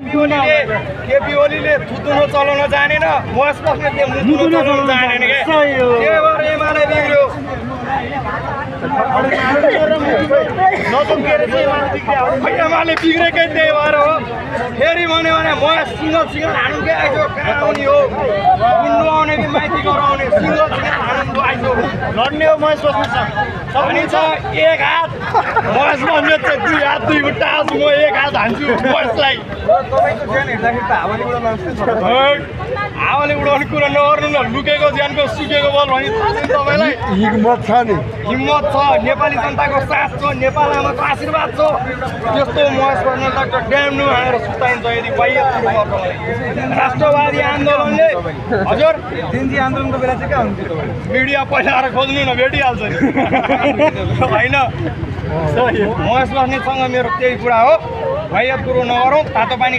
केपी ओलीले थुतुनो चलाउन जानेन महेश बस्नेतले मुतुनो चलाउन जानेन के त्यही भएर एमाले बिग्रियो एमाले बिग्रेकै त्यही भएर हो फेरि भन्यो भने महेश सिङ्गल सिङ्गल हानु के आइसक्यो कहाँ आउने हो कुन्नु आउने कि माइती गराउने सिङ्गल सिङ्गल हानु आइसक्यो लड्ने हो महेश बस्नेत अनि छ एक हात महेश बस्नेत चाहिँ दुई हात दुई खुट्टा हाल्छु म एक हात हान्छु महेशलाई हावाले उडाउने कुरा नगर्नु न लुकेको ज्यानको सुकेको बल भने तपाईँलाई हिम्मत छ नि हिम्मत छ नेपाली जनताको साथ छ नेपाल आमाको आशीर्वाद छ त्यस्तो महेश बस्नेत डाक्टर ड्याम्नु हानेर सुताइन्छ यदि बाह्य राष्ट्रवादी आन्दोलनले हजुर दिनजी आन्दोलनको बेला चाहिँ कहाँ हुन्थ्यो मिडिया पहिला आएर खोज्नु न भेटिहाल्छ नि होइन महेश बस्नेतसँग मेरो त्यही कुरा हो बाह्य कुरो नगरौँ तातो पानी